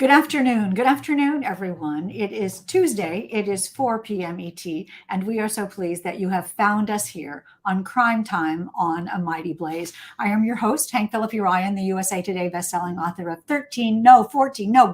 Good afternoon. Good afternoon, everyone. It is Tuesday. It is 4 p.m. ET, and we are so pleased that you have found us here on Crime Time on A Mighty Blaze. I am your host, Hank Phillippi Ryan, the USA Today bestselling author of 14,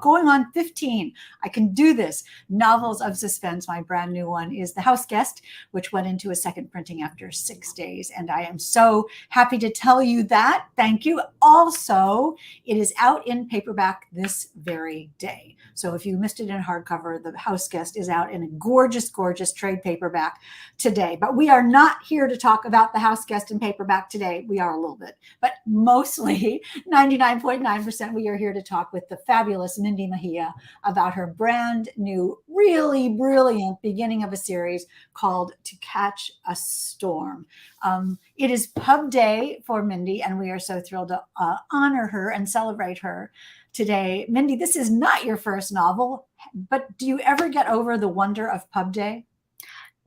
going on 15. I can do this. Novels of Suspense. My brand new one is The House Guest, which went into a second printing after 6 days. And I am so happy to tell you that. Thank you. Also, it is out in paperback this very day. So if you missed it in hardcover, The House Guest is out in a gorgeous, gorgeous trade paperback today. But we are not here to talk about The House Guest in paperback today. We are a little bit, but mostly 99.9%, we are here to talk with the fabulous Mindy Mejia about her brand new, really brilliant beginning of a series called To Catch a Storm. It is pub day for Mindy, and we are so thrilled to honor her and celebrate her today. Mindy, this is not your first novel, but do you ever get over the wonder of pub day?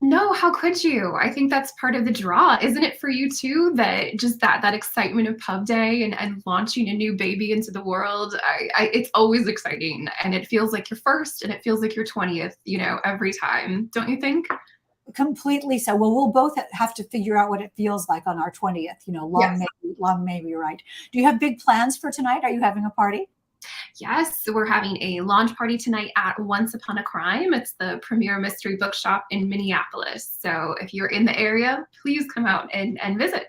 No, how could you? I think that's part of the draw, isn't it, for you too? That just that excitement of pub day and launching a new baby into the world. It's always exciting, and it feels like your first, and it feels like your 20th. Every time, don't you think? Completely so. Well, we'll both have to figure out what it feels like on our 20th. Yes. Long may we right. Do you have big plans for tonight? Are you having a party? Yes, so we're having a launch party tonight at Once Upon a Crime. It's the premier mystery bookshop in Minneapolis. So if you're in the area, please come out and visit.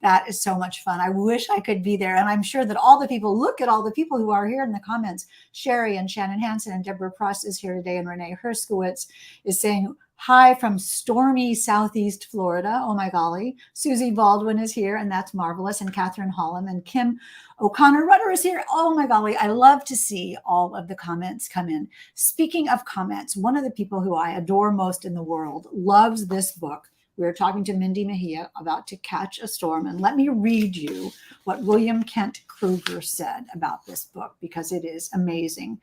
That is so much fun. I wish I could be there. And I'm sure that all the people, look at all the people who are here in the comments. Sherry and Shannon Hansen and Deborah Pross is here today. And Renee Herskowitz is saying, hi from stormy Southeast Florida. Oh my golly. Susie Baldwin is here, and that's marvelous. And Catherine Hollum and Kim O'Connor Rudder is here. Oh my golly. I love to see all of the comments come in. Speaking of comments, one of the people who I adore most in the world loves this book. We are talking to Mindy Mejia about To Catch a Storm. And let me read you what William Kent Kruger said about this book, because it is amazing.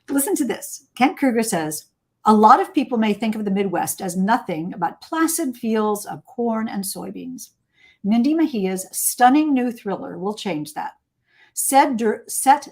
Listen to this. Kent Kruger says, a lot of people may think of the Midwest as nothing but placid fields of corn and soybeans. Mindy Mejia's stunning new thriller will change that. Set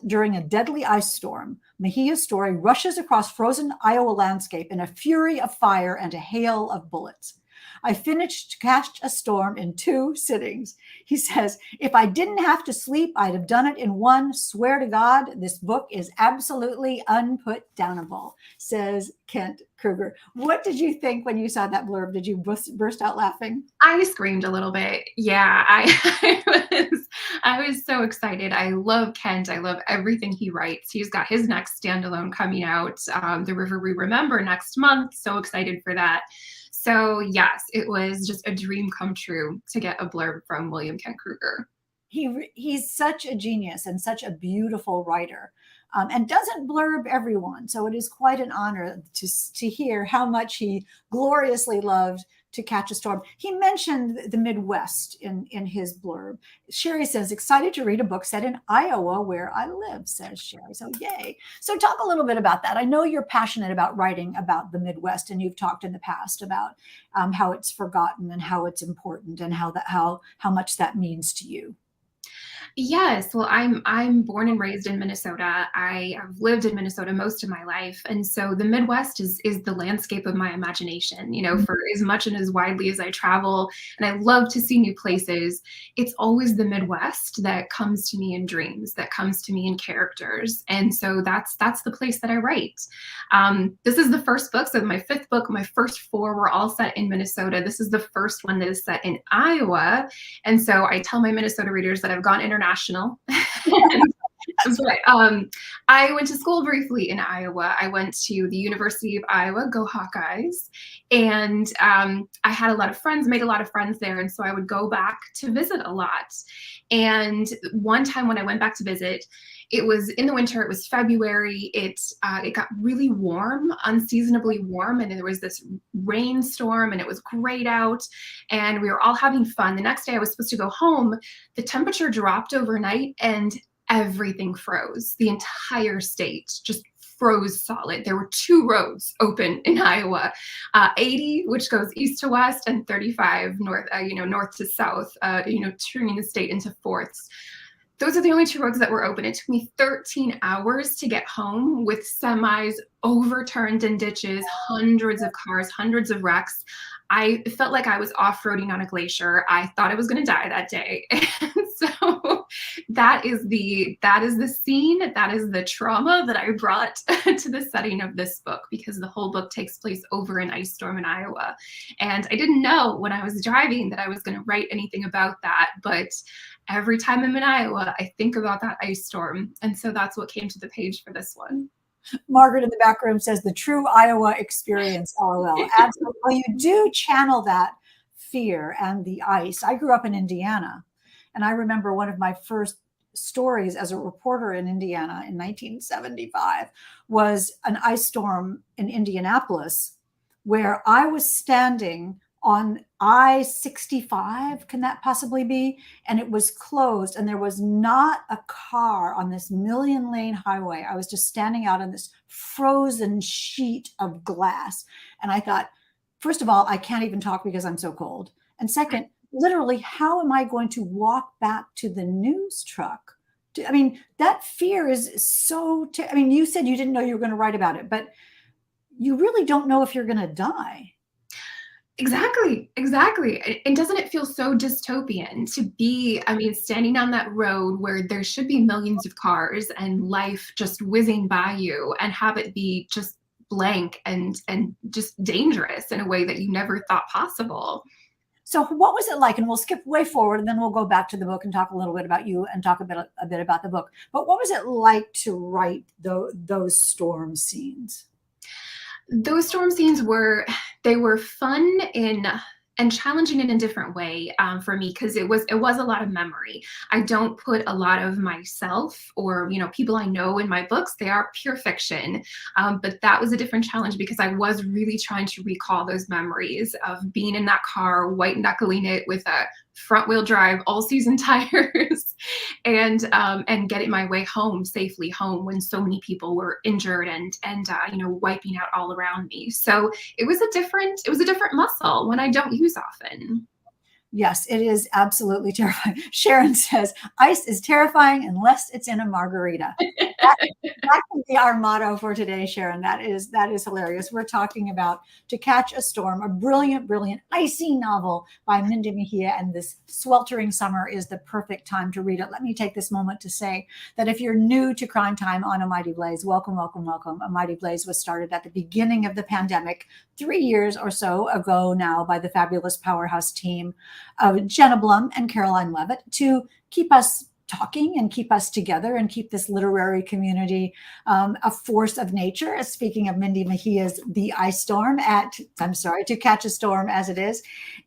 during a deadly ice storm, Mejia's story rushes across frozen Iowa landscape in a fury of fire and a hail of bullets. I finished To Catch a Storm in 2 sittings. He says, if I didn't have to sleep, I'd have done it in 1. Swear to God, this book is absolutely unputdownable, says Kent Kruger. What did you think when you saw that blurb? Did you burst out laughing? I screamed a little bit. Yeah, I was so excited. I love Kent. I love everything he writes. He's got his next standalone coming out, The River We Remember, next month. So excited for that. So yes, it was just a dream come true to get a blurb from William Kent Kruger. He's such a genius and such a beautiful writer, and doesn't blurb everyone. So it is quite an honor to hear how much he gloriously loved To Catch a Storm. He mentioned the Midwest in his blurb. Sherry says, excited to read a book set in Iowa where I live, says Sherry. So yay. So talk a little bit about that. I know you're passionate about writing about the Midwest, and you've talked in the past about how it's forgotten and how it's important and how much that means to you. Yes, well, I'm born and raised in Minnesota. I have lived in Minnesota most of my life, and so the Midwest is the landscape of my imagination. For as much and as widely as I travel, and I love to see new places, it's always the Midwest that comes to me in dreams, that comes to me in characters, and so that's the place that I write. This is the first book, so my 5th book, my first 4 were all set in Minnesota. This is the first one that is set in Iowa, and so I tell my Minnesota readers that I've gone international. But I went to school briefly in Iowa. I went to the University of Iowa, go Hawkeyes, and I had a lot of friends, made a lot of friends there, and so I would go back to visit a lot. And one time when I went back to visit, it was in the winter, it was February, it got really warm, unseasonably warm, and there was this rainstorm, and it was great out, and we were all having fun. The next day I was supposed to go home. The temperature dropped overnight, and everything froze. The entire state just froze solid. There were 2 roads open in Iowa, 80, which goes east to west, and 35 north, north to south, turning the state into fourths. Those are the only two roads that were open. It took me 13 hours to get home with semis overturned in ditches, hundreds of cars, hundreds of wrecks. I felt like I was off-roading on a glacier. I thought I was going to die that day. And so that is the scene, that is the trauma that I brought to the setting of this book, because the whole book takes place over an ice storm in Iowa. And I didn't know when I was driving that I was going to write anything about that, but every time I'm in Iowa, I think about that ice storm. And so that's what came to the page for this one. Margaret in the back room says the true Iowa experience, LOL. Absolutely. Well, you do channel that fear and the ice. I grew up in Indiana, and I remember one of my first stories as a reporter in Indiana in 1975 was an ice storm in Indianapolis, where I was standing on I-65, can that possibly be? And it was closed, and there was not a car on this million-lane highway. I was just standing out on this frozen sheet of glass. And I thought, first of all, I can't even talk because I'm so cold. And second, literally, how am I going to walk back to the news truck? I mean, that fear is so, I mean, you said you didn't know you were going to write about it, but you really don't know if you're going to die. Exactly. And doesn't it feel so dystopian to be, I mean, standing on that road where there should be millions of cars and life just whizzing by you, and have it be just blank and just dangerous in a way that you never thought possible? So what was it like? And we'll skip way forward, and then we'll go back to the book and talk a little bit about you and talk a bit about the book. But what was it like to write those storm scenes? Those storm scenes were fun and challenging in a different way for me, because it was a lot of memory. I don't put a lot of myself or people I know in my books. They are pure fiction, but that was a different challenge, because I was really trying to recall those memories of being in that car, white knuckling it with a front wheel drive all season tires, and getting my way safely home when so many people were injured and wiping out all around me. So it was a different muscle, one I don't use often. Yes, it is absolutely terrifying. Sharon says, ice is terrifying unless it's in a margarita. That can be our motto for today, Sharon. That is hilarious. We're talking about To Catch a Storm, a brilliant, brilliant, icy novel by Mindy Mejia. And this sweltering summer is the perfect time to read it. Let me take this moment to say that if you're new to Crime Time on A Mighty Blaze, welcome, welcome, welcome. A Mighty Blaze was started at the beginning of the pandemic 3 years or so ago now by the fabulous powerhouse team of Jenna Blum and Caroline Levitt to keep us talking and keep us together and keep this literary community a force of nature. Speaking of Mindy Mejia's The Ice Storm To Catch a Storm as it is.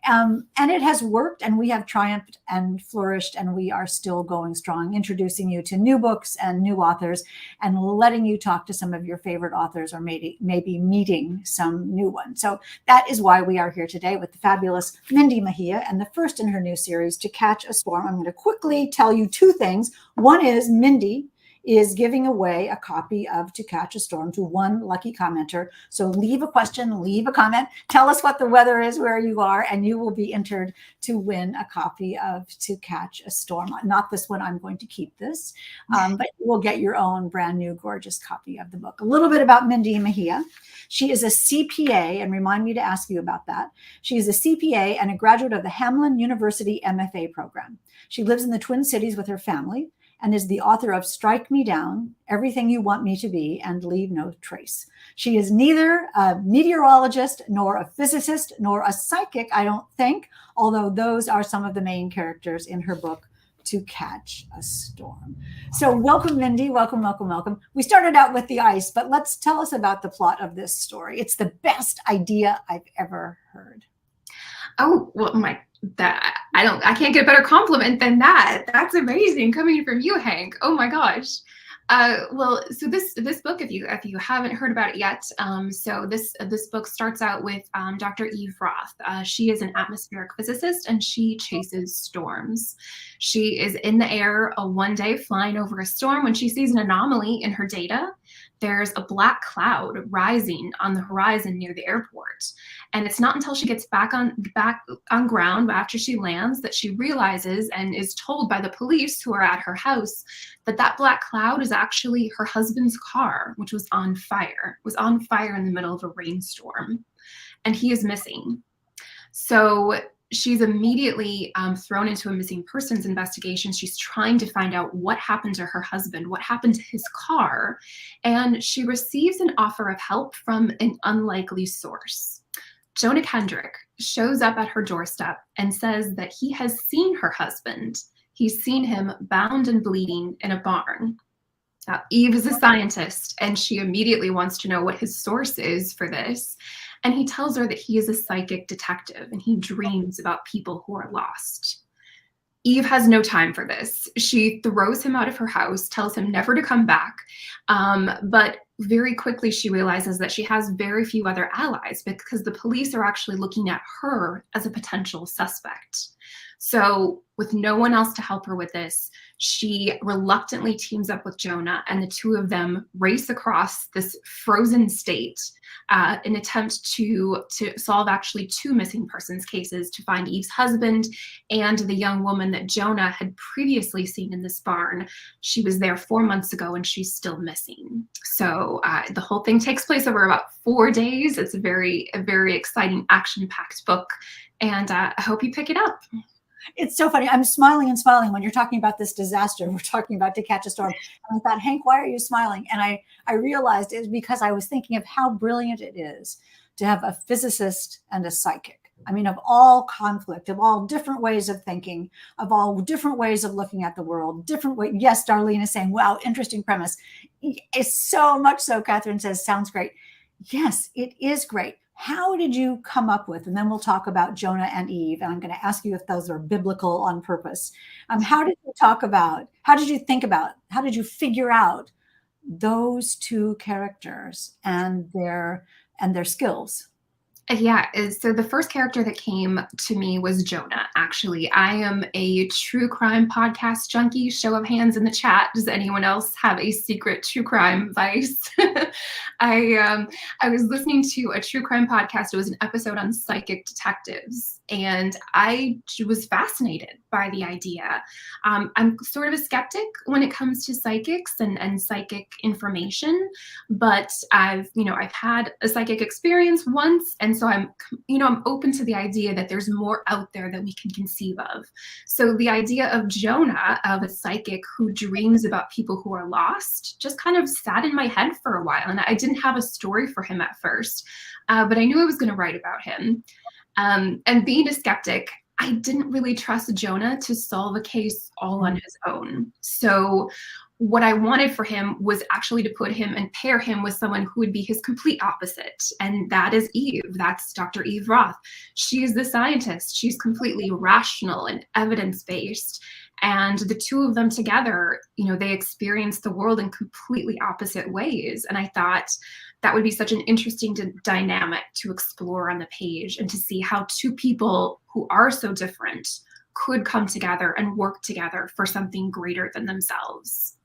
And it has worked, and we have triumphed and flourished, and we are still going strong, introducing you to new books and new authors and letting you talk to some of your favorite authors, or maybe meeting some new ones. So that is why we are here today with the fabulous Mindy Mejia, and the first in her new series, To Catch a Storm. I'm going to quickly tell you two things. One is Mindy is giving away a copy of To Catch a Storm to one lucky commenter. So leave a question, leave a comment, tell us what the weather is where you are, and you will be entered to win a copy of To Catch a Storm. Not this one, I'm going to keep this, but you will get your own brand new gorgeous copy of the book. A little bit about Mindy Mejia. She is a CPA, and remind me to ask you about that. She is a CPA and a graduate of the Hamline University MFA program. She lives in the Twin Cities with her family and is the author of Strike Me Down, Everything You Want Me to Be, and Leave No Trace. She is neither a meteorologist nor a physicist nor a psychic, I don't think, although those are some of the main characters in her book, To Catch a Storm. So welcome, Mindy. Welcome, welcome, welcome. We started out with the ice, but tell us about the plot of this story. It's the best idea I've ever heard. Oh, well, I can't get a better compliment than that. That's amazing coming from you, Hank. Oh my gosh. Well, so this book, if you haven't heard about it yet, so this book starts out with Dr. Eve Roth. She is an atmospheric physicist, and she chases storms. She is in the air one day flying over a storm when she sees an anomaly in her data, there's a black cloud rising on the horizon near the airport. And it's not until she gets back on ground after she lands that she realizes and is told by the police who are at her house that that black cloud is actually her husband's car, which was on fire. It was on fire in the middle of a rainstorm, and he is missing. So she's immediately thrown into a missing persons investigation. She's trying to find out what happened to her husband, what happened to his car, and she receives an offer of help from an unlikely source. Jonah Kendrick shows up at her doorstep and says that he has seen her husband. He's seen him bound and bleeding in a barn. Now, Eve is a scientist, and she immediately wants to know what his source is for this. And he tells her that he is a psychic detective and he dreams about people who are lost. Eve has no time for this. She throws him out of her house, tells him never to come back. But very quickly she realizes that she has very few other allies because the police are actually looking at her as a potential suspect. So with no one else to help her with this, she reluctantly teams up with Jonah, and the two of them race across this frozen state in attempt to solve actually two missing persons cases, to find Eve's husband and the young woman that Jonah had previously seen in this barn. She was there 4 months ago and she's still missing. So the whole thing takes place over about 4 days. It's a very exciting, action-packed book, and I hope you pick it up. It's so funny. I'm smiling and smiling when you're talking about this disaster. We're talking about To Catch a Storm. And I thought, Hank, why are you smiling? And I realized it's because I was thinking of how brilliant it is to have a physicist and a psychic. I mean, of all conflict, of all different ways of thinking, of all different ways of looking at the world, different way. Yes, Darlene is saying, wow, interesting premise. It's so much so, Catherine says, sounds great. Yes, it is great. How did you come up with, and then we'll talk about Jonah and Eve, and I'm going to ask you if those are biblical on purpose. How did you think about, how did you figure out those two characters and their skills? Yeah, so the first character that came to me was Jonah, actually. I am a true crime podcast junkie. Show of hands in the chat. Does anyone else have a secret true crime vice? I was listening to a true crime podcast. It was an episode on psychic detectives, and I was fascinated by the idea. I'm sort of a skeptic when it comes to psychics and psychic information, but I've had a psychic experience once, and so I'm open to the idea that there's more out there that we can conceive of. So the idea of Jonah, of a psychic who dreams about people who are lost, just kind of sat in my head for a while, and I didn't have a story for him at first, but I knew I was going to write about him. And being a skeptic, I didn't really trust Jonah to solve a case all on his own. So what I wanted for him was actually to put him and pair him with someone who would be his complete opposite. And that is Eve. That's Dr. Eve Roth. She's the scientist. She's completely rational and evidence-based. And the two of them together, they experience the world in completely opposite ways. And I thought that would be such an interesting dynamic to explore on the page, and to see how two people who are so different could come together and work together for something greater than themselves.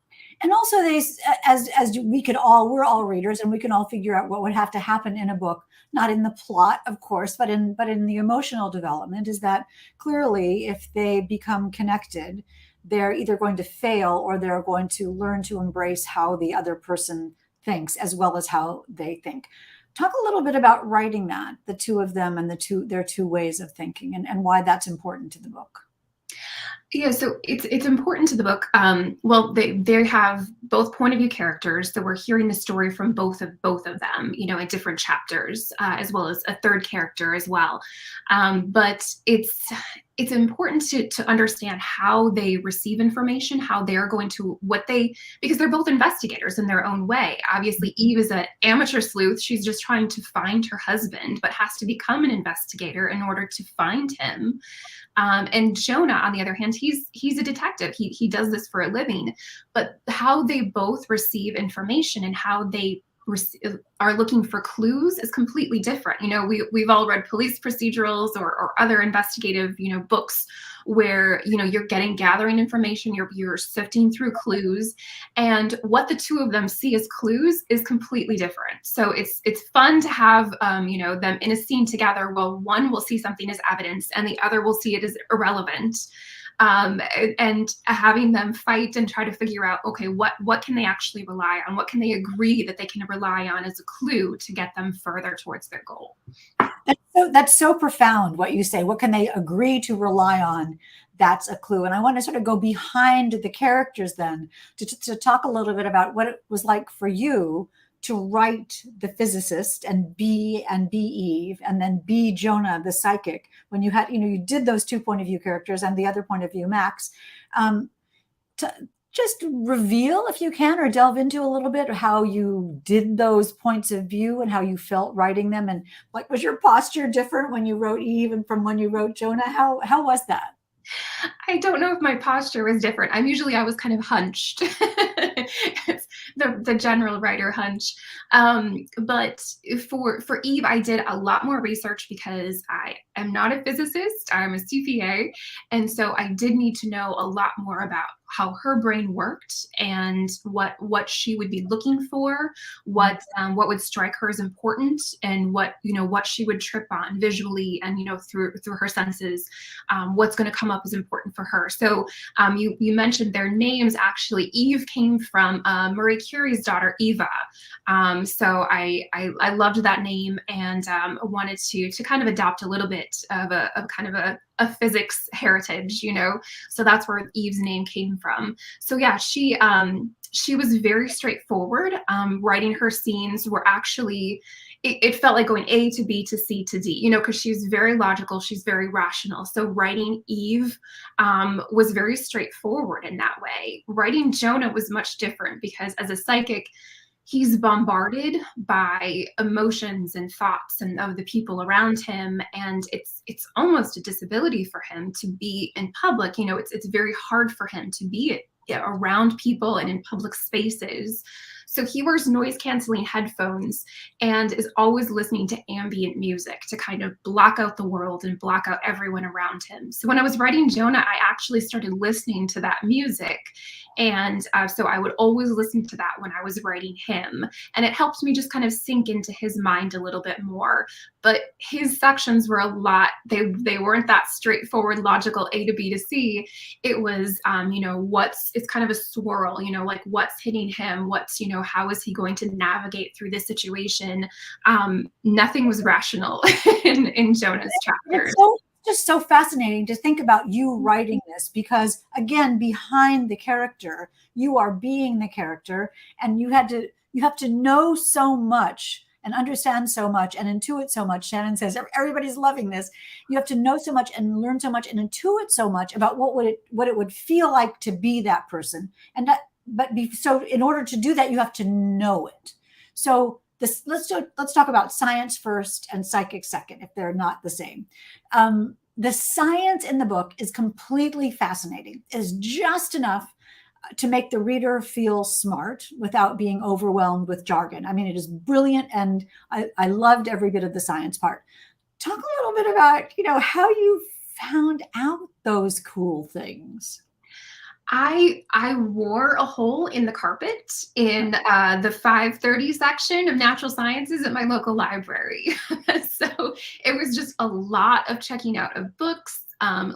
And also, we're all readers, and we can all figure out what would have to happen in a book, not in the plot, of course, but in the emotional development, is that clearly if they become connected, they're either going to fail or they're going to learn to embrace how the other person thinks as well as how they think. Talk a little bit about writing that, the two of them and their two ways of thinking, and why that's important to the book. Yeah, so it's important to the book. Well, they have both point of view characters, so we're hearing the story from both of them, in different chapters, as well as a third character as well. But it's important to understand how they receive information, how they're going to because they're both investigators in their own way. Obviously, Eve is an amateur sleuth. She's just trying to find her husband, but has to become an investigator in order to find him. And Jonah, on the other hand, he's a detective. He does this for a living. But how they both receive information and how they are looking for clues is completely different. You know, we've all read police procedurals or other investigative, you know, books where, you know, you're gathering information, you're sifting through clues, and what the two of them see as clues is completely different. So it's fun to have, you know, them in a scene together. Well, one will see something as evidence and the other will see it as irrelevant. And having them fight and try to figure out, okay, what can they actually rely on? What can they agree that they can rely on as a clue to get them further towards their goal? That's so profound what you say. What can they agree to rely on? That's a clue. And I want to sort of go behind the characters then to talk a little bit about what it was like for you to write the physicist and be Eve, and then be Jonah, the psychic, when you had, you know, you did those two point of view characters and the other point of view, Max. To just reveal, if you can, or delve into a little bit how you did those points of view and how you felt writing them, and like, was your posture different when you wrote Eve and from when you wrote Jonah? How was that? I don't know if my posture was different. I was kind of hunched. It's the general writer hunch. But for Eve, I did a lot more research because I am not a physicist. I'm a CPA. And so I did need to know a lot more about how her brain worked and what she would be looking for, what would strike her as important, and what she would trip on visually and, you know, through her senses, what's going to come up as important for her. So you mentioned their names. Actually, Eve came from Marie Curie's daughter, Eva. So I loved that name and wanted to kind of adopt a little bit of a physics heritage, you know. So that's where Eve's name came from. So yeah, she was very straightforward. Writing her scenes were actually, it felt like going A to B to C to D, you know, because she's very logical, she's very rational. So writing Eve was very straightforward in that way. Writing Jonah was much different because as a psychic, he's bombarded by emotions and thoughts and of the people around him, and it's almost a disability for him to be in public. You know, it's very hard for him to be around people and in public spaces. So he wears noise canceling headphones and is always listening to ambient music to kind of block out the world and block out everyone around him. So when I was writing Jonah, I actually started listening to that music. And so I would always listen to that when I was writing him. And it helped me just kind of sink into his mind a little bit more. But his sections were a lot, they weren't that straightforward, logical A to B to C. It was, you know, it's kind of a swirl, you know, like what's hitting him, you know, how is he going to navigate through this situation? Nothing was rational in Jonah's chapters. Just so fascinating to think about you writing this, because again, behind the character, you are being the character, and you have to know so much and understand so much and intuit so much. Shannon says everybody's loving this. You have to know so much and learn so much and intuit so much about what it would feel like to be that person. And that, so in order to do that, you have to know it. So let's talk about science first and psychic second, if they're not the same. The science in the book is completely fascinating. It is just enough to make the reader feel smart without being overwhelmed with jargon. I mean, it is brilliant, and I loved every bit of the science part. Talk a little bit about, you know, how you found out those cool things. I wore a hole in the carpet in the 530 section of natural sciences at my local library. So it was just a lot of checking out of books,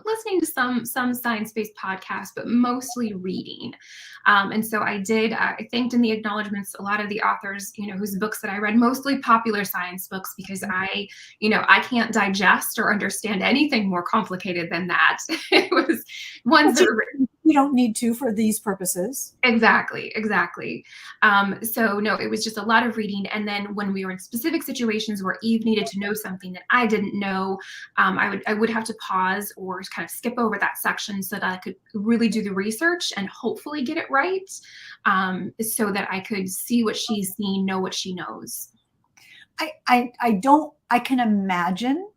listening to some science-based podcasts, but mostly reading. And so I did, I thanked in the acknowledgments a lot of the authors, you know, whose books that I read, mostly popular science books, because I can't digest or understand anything more complicated than that. It was ones that were written. You don't need to for these purposes. Exactly. So no, it was just a lot of reading. And then when we were in specific situations where Eve needed to know something that I didn't know, I would have to pause or kind of skip over that section so that I could really do the research and hopefully get it right, so that I could see what she's seen, know what she knows. I can imagine,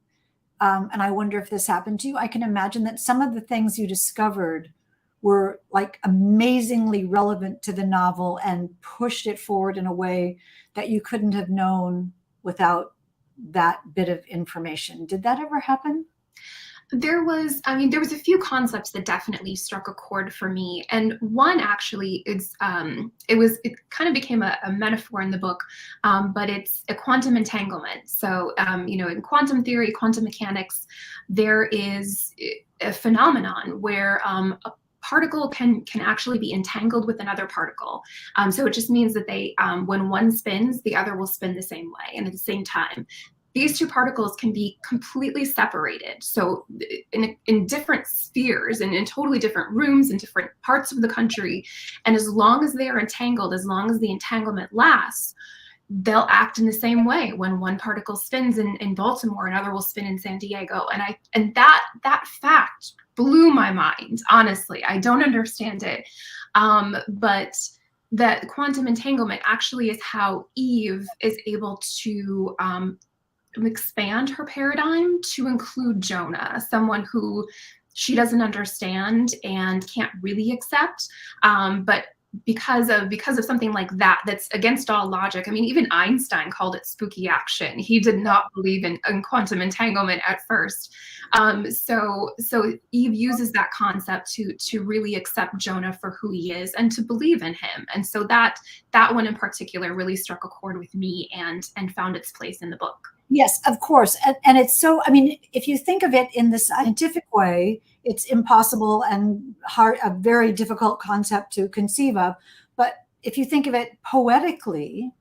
and I wonder if this happened to you, I can imagine that some of the things you discovered were like amazingly relevant to the novel and pushed it forward in a way that you couldn't have known without that bit of information. Did that ever happen? There was a few concepts that definitely struck a chord for me. And one actually it kind of became a metaphor in the book, but it's a quantum entanglement. So, in quantum theory, quantum mechanics, there is a phenomenon where a particle can actually be entangled with another particle. So it just means that when one spins, the other will spin the same way and at the same time. These two particles can be completely separated. So in different spheres and in totally different rooms in different parts of the country. And as long as they are entangled, as long as the entanglement lasts, they'll act in the same way. When one particle spins in Baltimore, another will spin in San Diego. And that fact blew my mind, honestly. I don't understand it. But that quantum entanglement actually is how Eve is able to expand her paradigm to include Jonah, someone who she doesn't understand and can't really accept. But because of something like that, that's against all logic. I mean, even Einstein called it spooky action. He did not believe in quantum entanglement at first. So Eve uses that concept to really accept Jonah for who he is and to believe in him. And so that one in particular really struck a chord with me and found its place in the book. Yes, of course. And it's so, I mean, if you think of it in the scientific way, it's impossible and hard, a very difficult concept to conceive of. But if you think of it poetically,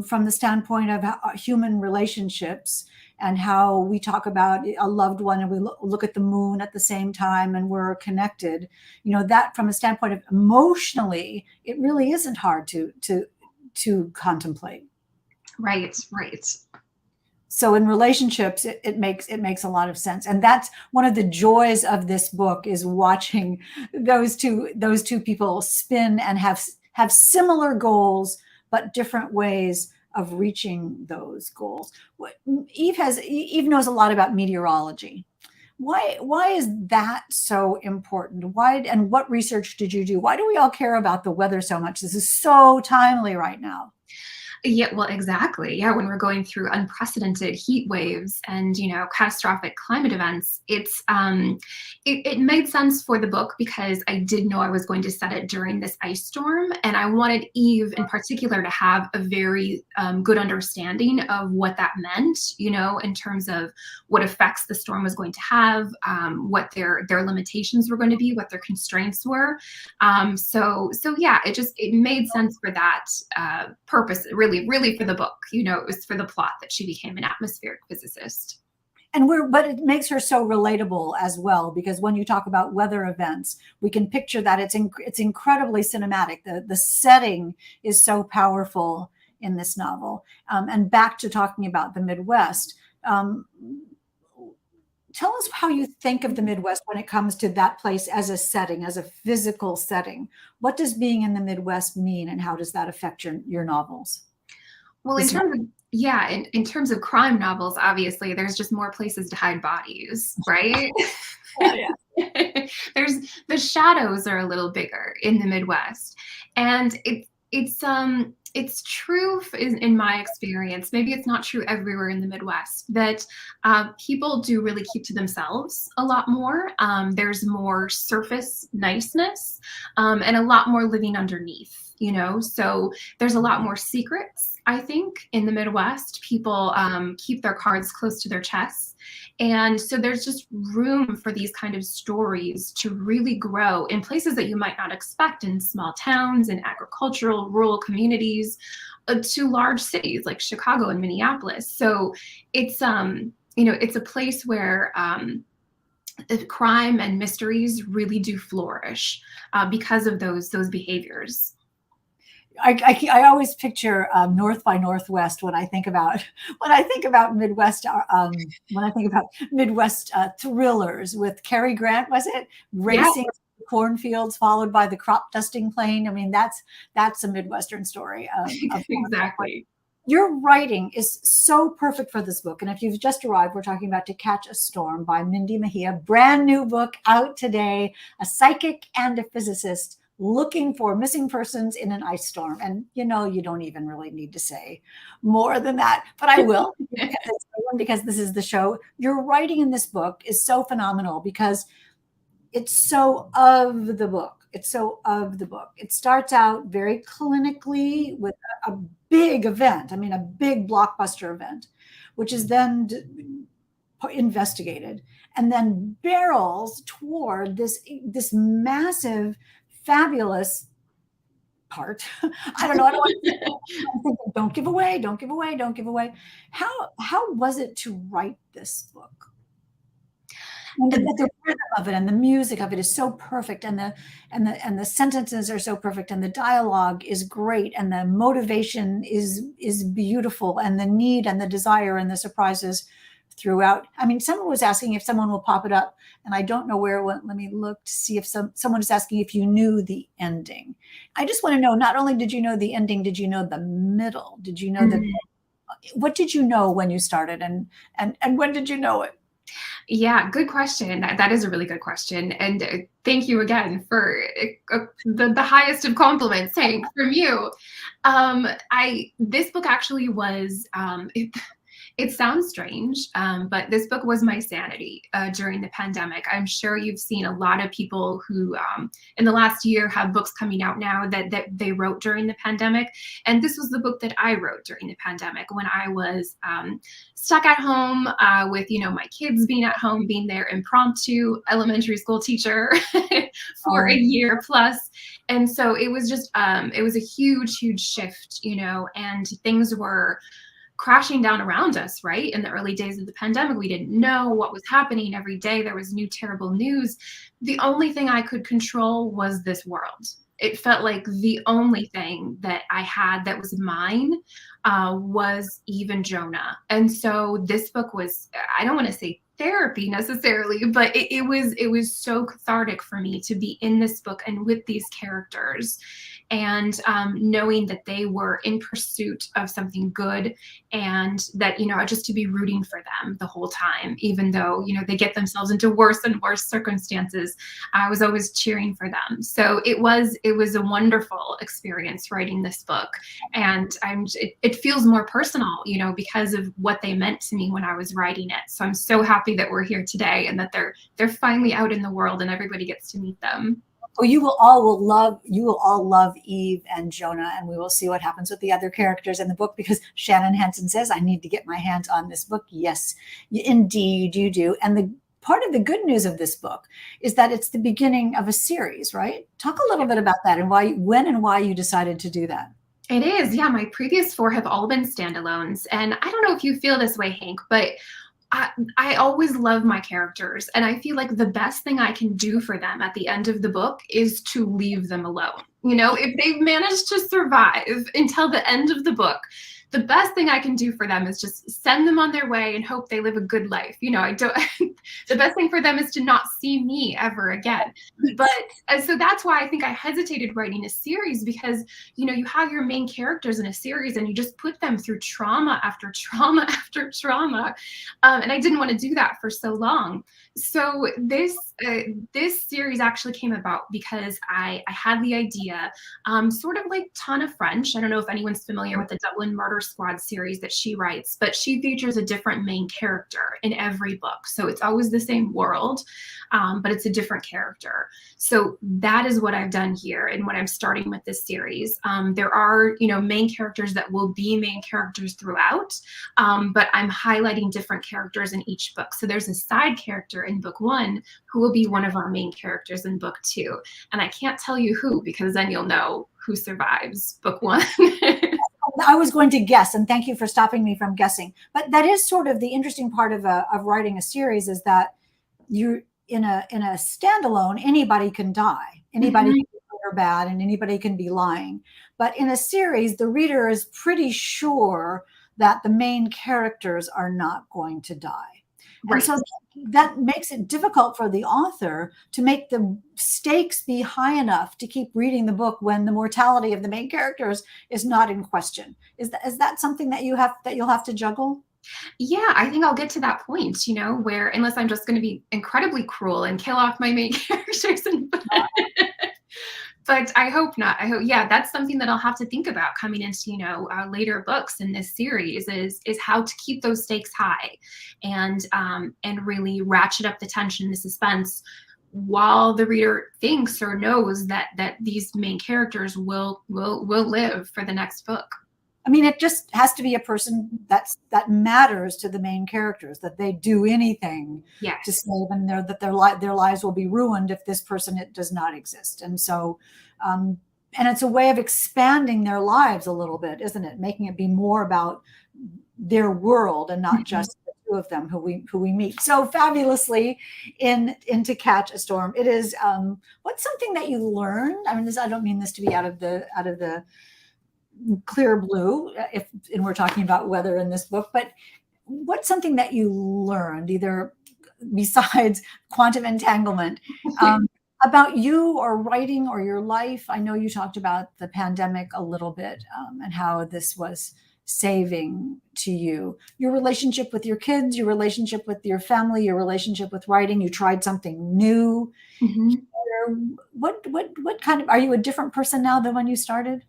from the standpoint of human relationships and how we talk about a loved one and we look at the moon at the same time and we're connected, that from a standpoint of emotionally, it really isn't hard to contemplate. Right. So in relationships, it makes a lot of sense. And that's one of the joys of this book, is watching those two people spin and have similar goals, but different ways of reaching those goals. Eve knows a lot about meteorology. Why is that so important? And what research did you do? Why do we all care about the weather so much? This is so timely right now. Yeah, well, exactly. Yeah, when we're going through unprecedented heat waves and catastrophic climate events, it made sense for the book because I did know I was going to set it during this ice storm, and I wanted Eve in particular to have a very good understanding of what that meant, in terms of what effects the storm was going to have, what their limitations were going to be, what their constraints were. So yeah, it made sense for that purpose. Really for the book, it was for the plot that she became an atmospheric physicist. But it makes her so relatable as well, because when you talk about weather events, we can picture that it's incredibly cinematic. The setting is so powerful in this novel. And back to talking about the Midwest. Tell us how you think of the Midwest when it comes to that place as a setting, as a physical setting. What does being in the Midwest mean, and how does that affect your novels? Well, in terms of crime novels, obviously, there's just more places to hide bodies, right? Oh, yeah. The shadows are a little bigger in the Midwest, and it's true in my experience. Maybe it's not true everywhere in the Midwest, that people do really keep to themselves a lot more. There's more surface niceness and a lot more living underneath. So there's a lot more secrets, I think, in the Midwest. People keep their cards close to their chests. And so there's just room for these kind of stories to really grow in places that you might not expect, in small towns, in agricultural, rural communities, to large cities like Chicago and Minneapolis. So it's a place where crime and mysteries really do flourish because of those behaviors. I always picture North by Northwest when I think about Midwest. When I think about Midwest thrillers with Cary Grant, was it racing through cornfields followed by the crop dusting plane? I mean, that's a Midwestern story. Exactly. Your writing is so perfect for this book. And if you've just arrived, we're talking about To Catch a Storm by Mindy Mejia, brand new book out today, a psychic and a physicist looking for missing persons in an ice storm. And you don't even really need to say more than that, but I will because this is the show. Your writing in this book is so phenomenal because it's so of the book. It's so of the book. It starts out very clinically with a big event. I mean, a big blockbuster event, which is then investigated and then barrels toward this massive, fabulous part. I don't know. I don't want to I'm thinking, don't give away, don't give away, don't give away. How was it to write this book? And the rhythm of it and the music of it is so perfect, and the sentences are so perfect, and the dialogue is great, and the motivation is beautiful, and the need and the desire and the surprises throughout. I mean, someone was asking if someone will pop it up, and I don't know where it went. Let me look to see if someone is asking if you knew the ending. I just want to know, not only did you know the ending, did you know the middle? Did you know what did you know when you started, and when did you know it? Yeah, good question. That is a really good question. And thank you again for the highest of compliments, Hank, from you. This book actually was, it sounds strange, but this book was my sanity during the pandemic. I'm sure you've seen a lot of people who in the last year have books coming out now that they wrote during the pandemic. And this was the book that I wrote during the pandemic when I was stuck at home with, my kids being at home, being their impromptu elementary school teacher for a year plus. And so it was just, it was a huge, huge shift, and things were crashing down around us, right? In the early days of the pandemic, we didn't know what was happening. Every day there was new terrible news. The only thing I could control was this world. It felt like the only thing that I had that was mine was even Jonah. And so this book was, I don't want to say therapy necessarily, but it was so cathartic for me to be in this book and with these characters, and knowing that they were in pursuit of something good, and that, just to be rooting for them the whole time, even though, they get themselves into worse and worse circumstances, I was always cheering for them. So it was a wonderful experience writing this book. And it feels more personal, because of what they meant to me when I was writing it. So I'm so happy that we're here today and that they're finally out in the world and everybody gets to meet them. Well, you will all love Eve and Jonah, and we will see what happens with the other characters in the book, because Shannon Hansen says, I need to get my hands on this book. Yes, indeed you do. And the part of the good news of this book is that it's the beginning of a series, right? Talk a little bit about that and when and why you decided to do that. It is. Yeah, my previous 4 have all been standalones. And I don't know if you feel this way, Hank, but I always love my characters, and I feel like the best thing I can do for them at the end of the book is to leave them alone. If they've managed to survive until the end of the book, the best thing I can do for them is just send them on their way and hope they live a good life. The best thing for them is to not see me ever again. But so that's why I think I hesitated writing a series, because, you have your main characters in a series and you just put them through trauma after trauma after trauma. And I didn't want to do that for so long. So this series actually came about because I had the idea, sort of like Tana French. I don't know if anyone's familiar with the Dublin Murder Squad series that she writes, but she features a different main character in every book. So it's always the same world, but it's a different character. So that is what I've done here and what I'm starting with this series. There are, main characters that will be main characters throughout, but I'm highlighting different characters in each book. So there's a side character in book 1 who will be one of our main characters in book 2. And I can't tell you who, because then you'll know who survives book 1. I was going to guess, and thank you for stopping me from guessing. But that is sort of the interesting part of writing a series, is that you're in a standalone, anybody can die, anybody can be good or bad, and anybody can be lying. But in a series, the reader is pretty sure that the main characters are not going to die. And Right. so that makes it difficult for the author to make the stakes be high enough to keep reading the book when the mortality of the main characters is not in question. Is that something that you'll have to juggle? Yeah, I think I'll get to that point, where unless I'm just going to be incredibly cruel and kill off my main characters, but I hope not. I hope, yeah, that's something that I'll have to think about coming into, later books in this series is how to keep those stakes high, and really ratchet up the tension, the suspense, while the reader thinks or knows that these main characters will live for the next book. I mean, it just has to be a person that matters to the main characters, that they do anything to Yes. save, and their lives will be ruined if this person it does not exist. And so, and it's a way of expanding their lives a little bit, isn't it? Making it be more about their world and not Mhm. just the two of them who we meet so fabulously in To Catch a Storm. It is what's something that you learned? I mean, I don't mean this to be out of the clear blue, and we're talking about weather in this book, but what's something that you learned, either besides quantum entanglement, about you or writing or your life? I know you talked about the pandemic a little bit, and how this was saving to you. Your relationship with your kids, your relationship with your family, your relationship with writing. You tried something new. Mhm. What kind of, are you a different person now than when you started?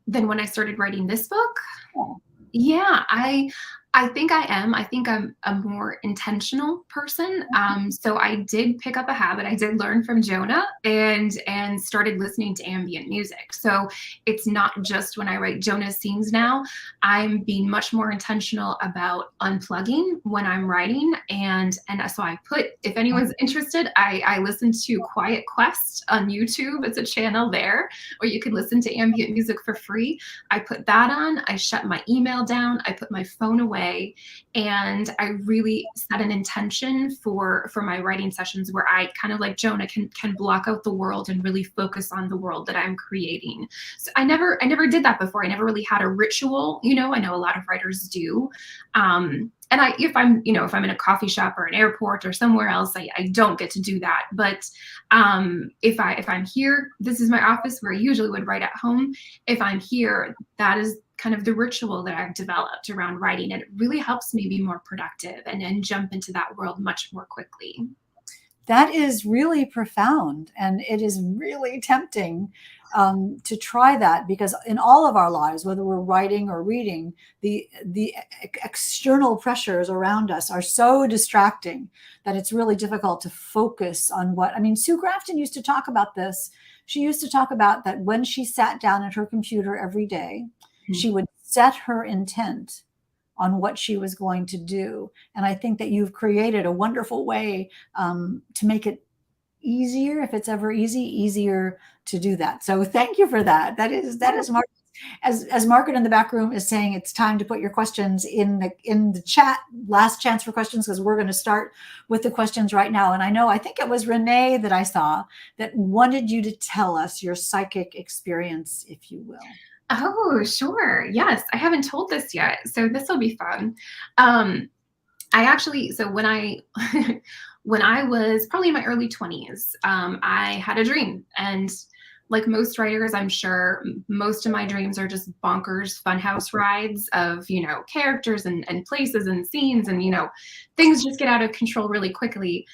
Then when I started writing this book, Yeah. yeah, I think I am. I think I'm a more intentional person. So I did pick up a habit. I did learn from Jonah and started listening to ambient music. So it's not just when I write Jonah's scenes now. I'm being much more intentional about unplugging when I'm writing. And so I put, if anyone's interested, I listen to Quiet Quest on YouTube. It's a channel there where you can listen to ambient music for free. I put that on. I shut my email down. I put my phone away, and I really set an intention for my writing sessions where I kind of like Jonah can block out the world and really focus on the world that I'm creating. So I never did that before. I never really had a ritual. I know a lot of writers do. And if I'm in a coffee shop or an airport or somewhere else, I don't get to do that. But if I'm here, this is my office where I usually would write at home. If I'm here, that is kind of the ritual that I've developed around writing, and it really helps me be more productive and jump into that world much more quickly. That is really profound, and it is really tempting to try that, because in all of our lives, whether we're writing or reading, the external pressures around us are so distracting that it's really difficult to focus on what. I mean, Sue Grafton used to talk about this. She used to talk about that when she sat down at her computer every day, she would set her intent on what she was going to do. And I think that you've created a wonderful way to make it easier, if it's ever easier to do that. So thank you for that. That is Mark. As Margaret in the back room is saying, it's time to put your questions in the chat. Last chance for questions, because we're going to start with the questions right now. And I think it was Renee that I saw that wanted you to tell us your psychic experience, if you will. Oh, sure. Yes, I haven't told this yet, so this will be fun. I actually, so when I when I was probably in my early 20s, I had a dream, and like most writers, I'm sure most of my dreams are just bonkers funhouse rides of characters and places and scenes, and things just get out of control really quickly.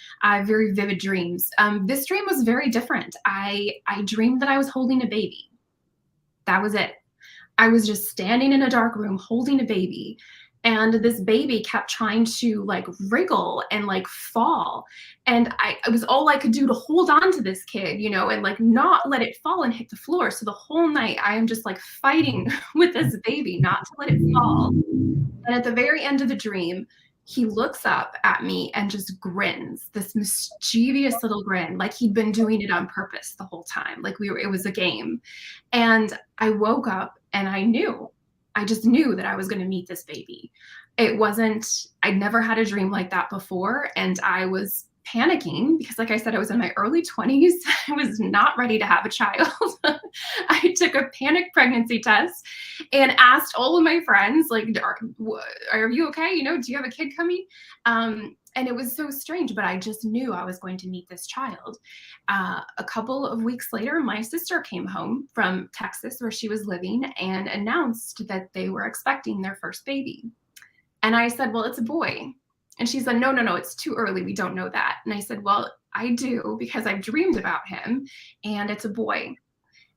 Very vivid dreams. This dream was very different. I dreamed that I was holding a baby. That was it. I was just standing in a dark room holding a baby, and this baby kept trying to like wriggle and like fall, and it was all I could do to hold on to this kid, and like not let it fall and hit the floor. So the whole night I am just like fighting with this baby not to let it fall. And at the very end of the dream, he looks up at me and just grins, this mischievous little grin, like he'd been doing it on purpose the whole time, like it was a game. And I woke up and I just knew that I was going to meet this baby. I'd never had a dream like that before, and I was panicking because, like I said, I was in my early 20s. I was not ready to have a child. I took a panic pregnancy test and asked all of my friends, like, are you okay? You know, do you have a kid coming? And it was so strange, but I just knew I was going to meet this child. A couple of weeks later, my sister came home from Texas where she was living and announced that they were expecting their first baby. And I said, well, it's a boy. And she said, no, it's too early. We don't know that. And I said, well, I do because I've dreamed about him and it's a boy.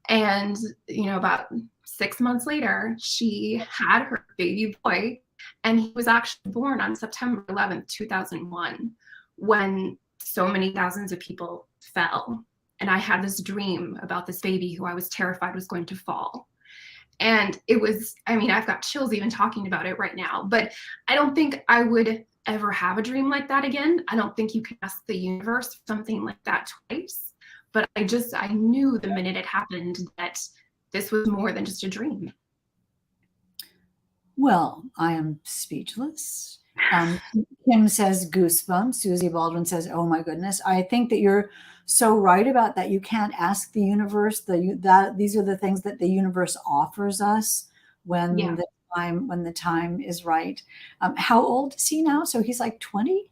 And, you know, about 6 months later, she had her baby boy, and he was actually born on September 11th, 2001, when so many thousands of people fell. And I had this dream about this baby who I was terrified was going to fall. And it was, I mean, I've got chills even talking about it right now, but I don't think I would ever have a dream like that again. I don't think you can ask the universe for something like that twice. But I knew the minute it happened that this was more than just a dream. Well, I am speechless. Kim says goosebumps. Susie Baldwin says, oh my goodness. I think that you're so right about that. You can't ask the universe. These are the things that the universe offers us when the time is right. How old is he now? So he's like 20?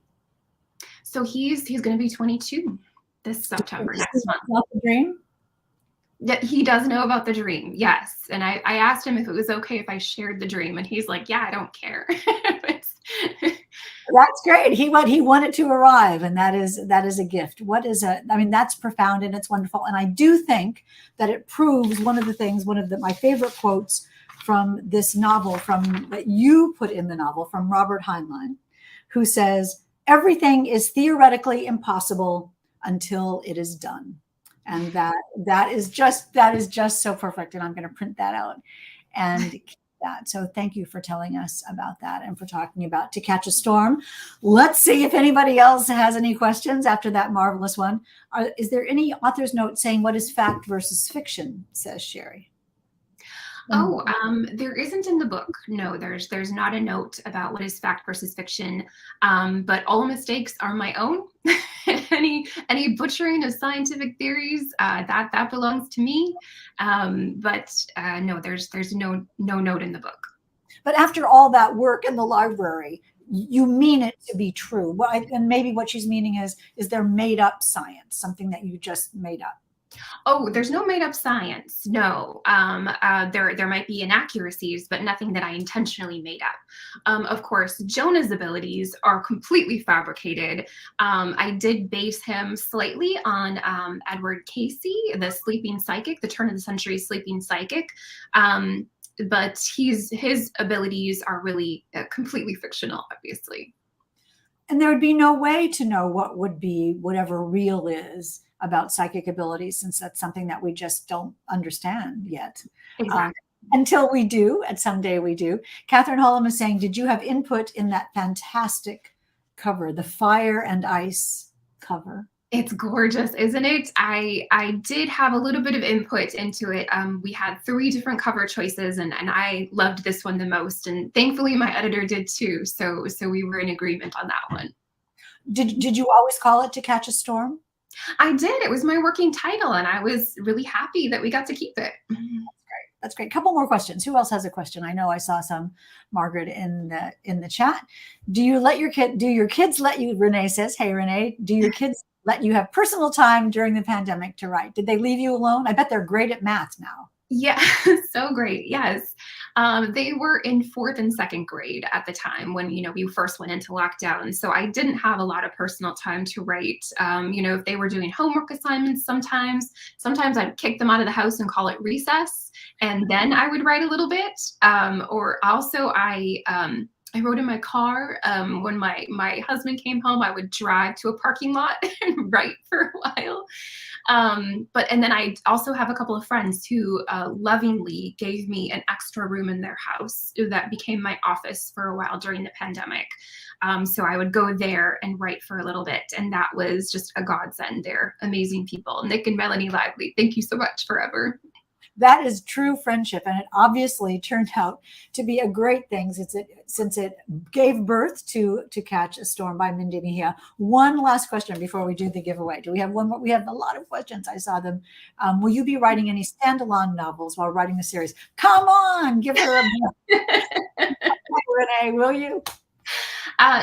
So he's going to be 22 this September next month. About the dream? Yeah, he does know about the dream, yes. And I asked him if it was okay if I shared the dream, and he's like, yeah, I don't care. That's great. He wanted to arrive, and that is a gift. I mean, that's profound and it's wonderful. And I do think that it proves one of my favorite quotes from this novel, that you put in the novel, from Robert Heinlein, who says, everything is theoretically impossible until it is done. And that is just so perfect. And I'm going to print that out and keep that. So thank you for telling us about that and for talking about To Catch a Storm. Let's see if anybody else has any questions after that marvelous one. Is there any author's note saying what is fact versus fiction, says Sherry? There isn't in the book. No, there's not a note about what is fact versus fiction. But all mistakes are my own. any butchering of scientific theories, that belongs to me. But no, there's no note in the book. But after all that work in the library, you mean it to be true. And maybe what she's meaning is there made up science, something that you just made up? Oh, there's no made up science. No, there might be inaccuracies, but nothing that I intentionally made up. Of course, Jonah's abilities are completely fabricated. I did base him slightly on Edward Casey, the sleeping psychic, the turn of the century sleeping psychic. But his abilities are really completely fictional, obviously. And there would be no way to know what would be whatever real is about psychic abilities, since that's something that we just don't understand yet. Exactly. Until we do, and someday we do. Catherine Holland is saying, did you have input in that fantastic cover, the Fire and Ice cover? It's gorgeous, isn't it? I did have a little bit of input into it. We had 3 different cover choices, and I loved this one the most. And thankfully, my editor did too. So we were in agreement on that one. Did you always call it To Catch a Storm? I did. It was my working title, and I was really happy that we got to keep it. That's great. Couple more questions. Who else has a question? I know I saw some, Margaret, in the chat. Do your kids let you, Renee says, hey, Renee, do your kids let you have personal time during the pandemic to write? Did they leave you alone? I bet they're great at math now. Yeah, so great. Yes. They were in 4th and 2nd grade at the time when, we first went into lockdown. So I didn't have a lot of personal time to write. If they were doing homework assignments, sometimes I'd kick them out of the house and call it recess. And then I would write a little bit. Or also I wrote in my car. When my husband came home, I would drive to a parking lot and write for a while. And then I also have a couple of friends who lovingly gave me an extra room in their house that became my office for a while during the pandemic. So I would go there and write for a little bit. And that was just a godsend. They're amazing people. Nick and Melanie Lively, thank you so much forever. That is true friendship. And it obviously turned out to be a great thing since it gave birth to Catch a Storm by Mindy Mejia. One last question before we do the giveaway. Do we have one more? We have a lot of questions. I saw them. Will you be writing any standalone novels while writing the series? Come on, give her a Renee, will you?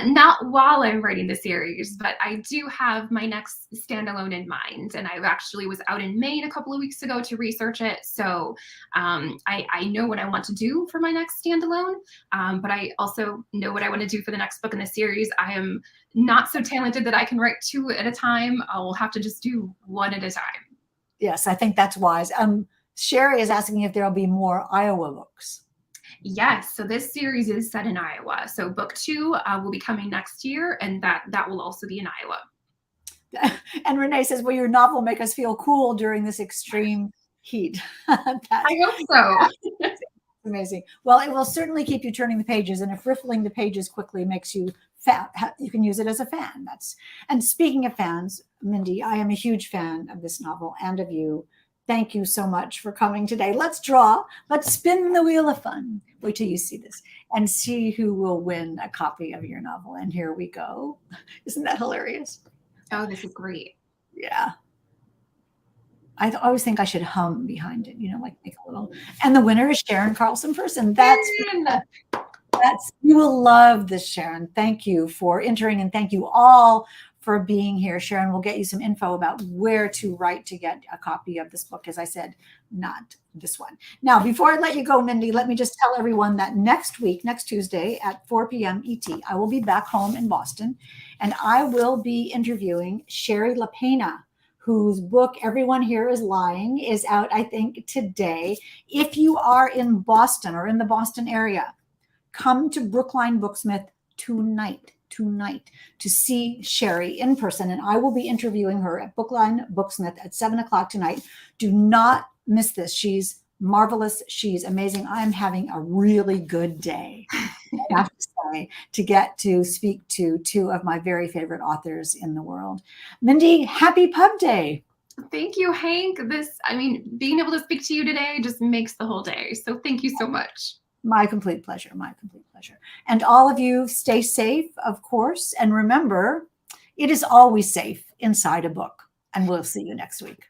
Not while I'm writing the series, but I do have my next standalone in mind. And I actually was out in Maine a couple of weeks ago to research it. So I know what I want to do for my next standalone, but I also know what I want to do for the next book in the series. I am not so talented that I can write 2 at a time. I'll have to just do 1 at a time. Yes, I think that's wise. Sherry is asking if there'll be more Iowa books. Yes, so this series is set in Iowa. So book 2 will be coming next year, and that will also be in Iowa. And Renee says, will your novel make us feel cool during this extreme heat? I hope so. Amazing. Well, it will certainly keep you turning the pages, and if riffling the pages quickly makes you fan, you can use it as a fan. And speaking of fans, Mindy, I am a huge fan of this novel and of you. Thank you so much for coming today. Let's draw. Let's spin the wheel of fun. Wait till you see this and see who will win a copy of your novel. And here we go. Isn't that hilarious? Oh, this is great. Yeah. I always think I should hum behind it, like make a little. And the winner is Sharon Carlson Person. You will love this, Sharon. Thank you for entering, and thank you all for being here. Sharon will get you some info about where to write to get a copy of this book. As I said, not this one. Now, before I let you go, Mindy, let me just tell everyone that next Tuesday at 4 p.m. ET, I will be back home in Boston, and I will be interviewing Sherry LaPena, whose book, Everyone Here is Lying, is out, I think, today. If you are in Boston or in the Boston area, come to Brookline Booksmith tonight to see Sherry in person. And I will be interviewing her at Brookline Booksmith at 7:00 tonight. Do not miss this. She's marvelous. She's amazing. I'm having a really good day, I have to say, to get to speak to 2 of my very favorite authors in the world. Mindy, happy Pub Day. Thank you, Hank. Being able to speak to you today just makes the whole day. So thank you so much. My complete pleasure. And all of you, stay safe, of course. And remember, it is always safe inside a book. And we'll see you next week.